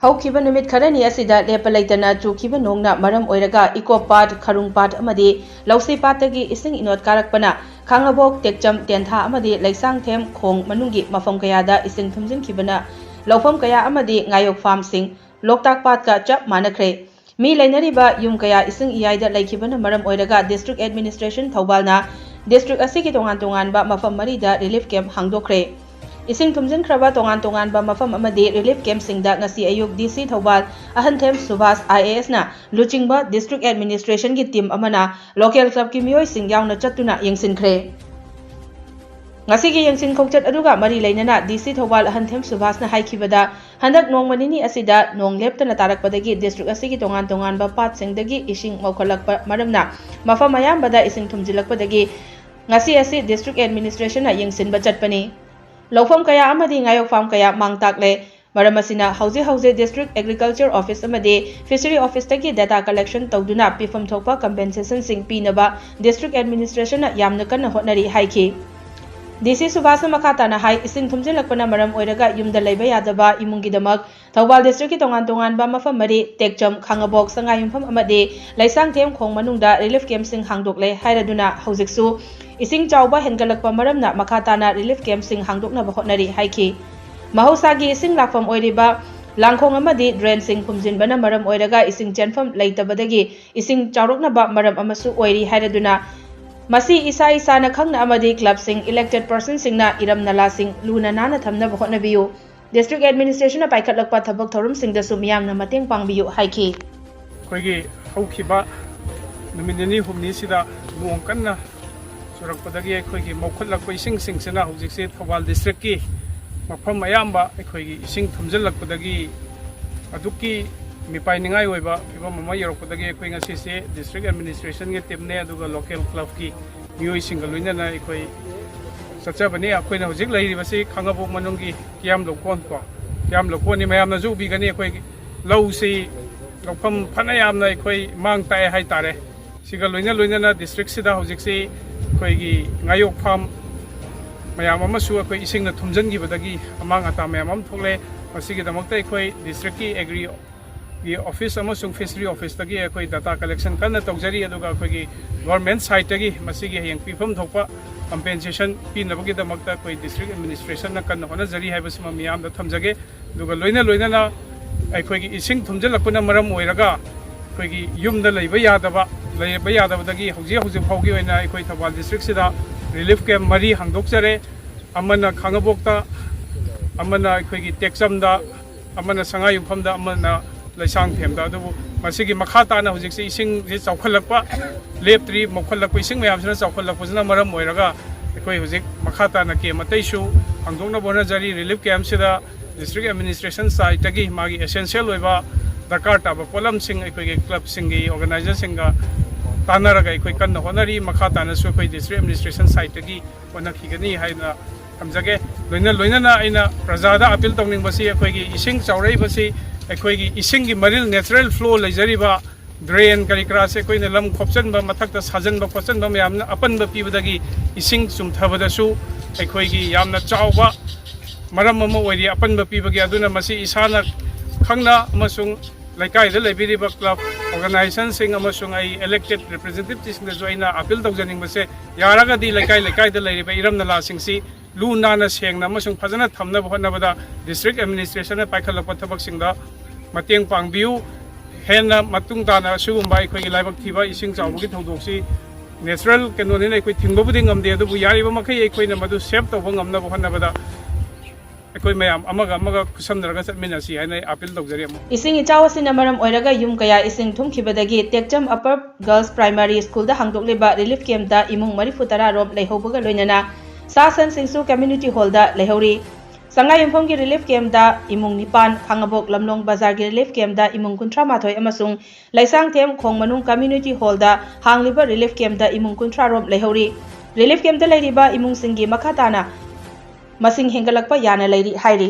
ꯍꯧꯈꯤꯕ ꯅꯨꯃꯤꯠ ꯈꯔꯅꯤ ꯑꯁꯤꯗ ꯂꯦꯞꯄ ꯂꯩꯇꯅ ꯆꯨꯈꯤꯕ ꯅꯣꯡꯅ ꯃꯔꯝ ꯑꯣꯏꯔꯒ ꯏꯀꯣꯄꯥꯠ ꯈꯔꯨꯡꯄꯥꯠ ꯑꯃꯗꯤ ꯂꯧꯁꯤꯄꯥꯠꯇꯒꯤ ꯏꯁꯤꯡ ꯏꯅꯣꯠ ꯀꯥꯔꯛꯄꯅ ꯈꯥꯡꯉꯕꯣꯛ ꯇꯦꯛꯆꯝ ꯇꯦꯟꯊꯥ ꯑꯃꯗꯤ ꯂꯩꯁꯥꯡꯊꯦꯝ ꯈꯣꯡ ꯃꯅꯨꯡꯒꯤ ꯃꯐꯝ ꯀꯌꯥꯗ ꯏꯁꯤꯡ ꯊꯨꯝꯖꯤꯟꯈꯤꯕꯅ ꯂꯧꯐꯝ ꯀꯌꯥ ꯑꯃꯗꯤ ꯉꯥꯌꯣꯛ ꯐꯥꯔꯝꯁꯤꯡ ꯂꯣꯛꯇꯥꯛ ꯄꯥꯠꯀ ꯆꯞ ꯃꯥꯟꯅꯈ꯭ꯔꯦ ꯃꯤ ꯂꯩꯅꯔꯤꯕ ꯌꯨꯝ ꯀꯌꯥ ꯏꯁꯤꯡ ꯏꯌꯥꯏꯗ ꯂꯩꯈꯤꯕꯅ ꯃꯔꯝ ꯑꯣꯏꯔꯒ ꯗꯤꯁꯇ꯭ꯔꯤꯛ ꯑꯦꯗꯃꯤꯅꯤꯁꯇ꯭ꯔꯦꯁꯟ ꯊꯧꯕꯥꯜꯅ ꯗꯤꯁꯇ꯭ꯔꯤꯛ ꯑꯁꯤꯒꯤ ꯇꯣꯉꯥꯟ-ꯇꯣꯉꯥꯟꯕ ꯃꯐꯝ 4ꯗ ꯔꯤꯂꯤꯐ ꯀꯦꯝꯞ ꯍꯥꯡꯗꯣꯛꯈ꯭ꯔꯦ इसिंग थुमजिनख्रबा तोंगान-तोंगानबा मफम अमदि रिलीफ कैम्पसिंगदा ngasi अयुक डीसी थौबाल अहनथेम सुभाष आईएएस ना लुचिंगबा डिस्ट्रिक्ट एडमिनिस्ट्रेशन की टीम अमना लोकल क्लब की मियोय सिंग यावना चत्तुना यंगसिनख्रे ngasi gi yengsin khokchat aduga mari leinana DC Thoubal Ahanthem Subhash ना हाइखिबदा हंदक नोंमनिनी असिदा नोंग लेप्तना तारकपदगी डिस्ट्रिक्ट असigi तोंगान-तोंगानबा पातसिंगदगी इसिंग मौखलकपा मरमना मफम अयामबदा इसिंग थुमजिलकपदगी ngasi asi डिस्ट्रिक्ट एडमिनिस्ट्रेशन ना यंगसिनबा चटपनी लौफम कया अमदी ngayok फार्म कया मांगताकले मरमसिना हौजे हौजे डिस्ट्रिक्ट एग्रीकल्चर ऑफिस अमदी फिशरी ऑफिस तकी डाटा कलेक्शन तौदुना पिफम थोकपा कंपेंसेशन सिंग पीनबा डिस्ट्रिक्ट एडमिनिस्ट्रेशन यामना कन्ना होटनरी हाइखि डीसी सुभाष मखाताना हाई इसिंग थुमजिलकपना मरम ओइरगा युमदा लैबा यादबा इमुंगिदमक थौबाल डिस्ट्रिक्ट की तोंगान-तोंगानबा मफम मरी टेक्चम खांगबोक संगायुमफम अमदी लैसांगथेम खोंग मनुंगदा रिलीफ कैम्प सिंग हांगदोकले हाइरदुना हौजिकसु इसिंग चाउबा हेनगलकपा मरमना मखाताना रिलीफ कैम्प सिंग हांगदोकनबा होटनरी हाइखि महौसागी इसिंग लाफम ओइरिबा लांखोंग अमदी ड्रेन सिंग फुमजिनबना मरम ओइरगा इसिंग चेनफम लैतबदगी इसिंग चाउरकनबा मरम अमसु ओइरि हाइरदुना मसी इसा इसाना खंगना अमदी क्लब सिंग इलेक्टेड पर्सन सिंगना इरम नला सिंग लूना नाना थमनबा होटनबियु डिस्ट्रिक्ट एडमिनिस्ट्रेशन पाइखटलकपा थबक थौरम सिंगदसु मियामना मतेंग पांगबियु हाइखि कोइगी हौखिबा नुमिननि हुमनि सिदा नोंग कन्ना चुरकपदगी अखोइगी मौखटलकपा इसिंग सिंगसिना हौजिकसे थौबाल डिस्ट्रिक्ट की मफम अयामबा अखोइगी इसिंग थुमजिलकपदगी अदुकी मिपाइनिंगाई ओइबा फिबम अमा यरकपदगी अखोइ ngasiसे डिस्ट्रिक्ट एडमिनिस्ट्रेशन के टीम ने अदुगा लोकल क्लब की मियोय सिंगल लोइनना अखोइ सच्चाबनी अखोइना हौजिक लैरिबसि खांगबोक मनुंगी कियाम लोकोन को कियाम लोकोनि मयामना जु बिगनी अखोइ लौसि लौफम फनायामना अखोइ मांग ताय हाइ तारे सिगा लोइना डिस्ट्रिक्ट सिदा हौजिकसे अखोइगी ngayok farm mayam amasu अखोइ इसिंगना थुमजनगिबदगी अमांग अता मयाम अम थोले मसिगिदमक्ता अखोइ डिस्ट्रिक्ट की एग्री की ऑफिस अमसुंग फिशरी ऑफिस तगी अखोइ डाटा कलेक्शन कन्ना तौजरी अदुगा अखोइगी गवर्नमेंट साइट तगी मसिगी हयंग पिफम थोकपा कंपेंसेशन पिनबगिदमक्ता अखोइ डिस्ट्रिक्ट एडमिनिस्ट्रेशन ना कन्ना होनजरी हाइबसिमा मियामदा थमजगे दुगा लोइना अखोइगी इसिंग थुमजलकपना मरम ओइरगा अखोइगी युमदा लैबा यादबदगी हौजे फाउगी ओइना अखोइ थौबाल डिस्ट्रिक्ट सिदा रिलीफ कैम्प 4 हांगदोकजरे अमना खांगबोकता अमना अखोइगी टेक्चमदा अमना संगायुमफमदा अमना लैसांगथेमदा अदुबु मसिगी मखाताना हौजिकसे इसिंग जे चौखलकपा लेप्त्री मौखलकपा इसिंग मयामसना चौखलकपजना मरम ओइरगा अखोइ हौजिक मखाताना के मतैसु हांगदोकना बोनजरी रिलीफ कैम्प सिदा डिस्ट्रिक्ट एडमिनिस्ट्रेशन साइट तगी मागी एसेंशियल ओइबा दरकार ताबा पोलम सिंग अखोइगे क्लब सिंगी ऑर्गेनाइजर सिंगा तानरगा अखोइ कन्ना होनरी मखातानासु अखोइ डिस्ट्रिक्ट एडमिनिस्ट्रेशन साइट तगी होनखिगनी हाइना थमजगे लोइना आइना प्रजादा अपील तौनिंगबसी अखोइगी इसिंग चाउरैबसी अखोइगी इसिंगी मरिल नेचुरल फ्लो लेजरिबा ड्रेन करिकरासे कोइने लम खोपचनबा मथक्ता साजनबा खोचनबा मयामना अपनबा पिबदगी इसिंग चुमथबदसु अखोइगी यामना चाउबा मरम अमा ओइरि अपनबा पिबगी अदुना मसी इसाना खंगना अमसुंग लैकाइदा लैबिरिबा क्लब ऑर्गेनाइजेशन सिंग अमसुंग आई इलेक्टेड रिप्रेजेंटेटिव सिंग जोइना अपील तौजनिंगबसे यारागदी लैकाइदा लैरिबा इरम नला सिंगसी लू नाना सेंगना अमसुंग फजना थमनबा होनबदा डिस्ट्रिक्ट एडमिनिस्ट्रेशन पाइखलकपा थबकसिंगदा मतेंग पांगबियु हेन्ना मतुंग ताना सुगुंबा अखोइगी लाइबक थिबा इसिंग चाउबगी थौदोकसी नेचुरल केनोनिना अखोइ थिंगबबुदि ngamde अदुबु यारिबा मखै अखोइना मदु सेव तौबा ngamnaba होनबदा अखोइ मयाम अमगा खुसमदरगा चटमिनासी हाइना अपील तौजरी इसिंग इचाव असिना मरम ओइरगा युम कया इसिंग थुमखिबदगी टेक्चम अपर गर्ल्स प्राइमरी स्कूल दा हांगदोकलेबा रिलीफ कैम्प दा इमुंग 40 रोम लैहोबगा लोइनना सासन सिंगसु कम्युनिटी हॉल दा लैहौरी संगायुमफम की रिलीफ कैम्प दा इमुंग 9 खांगबोक लमलोंग बाजार की रिलीफ कैम्प दा इमुंग 38 अमसुंग लैसांगथेम खोंग मनुंग कम्युनिटी हॉल दा हांगलिबा रिलीफ कैम्प दा इमुंग 30 रोम लैहौरी रिलीफ कैम्प दा लैरिबा इमुंग सिंगी मखाताना मसिंग हेंगलकपा याना लैरि हाइरि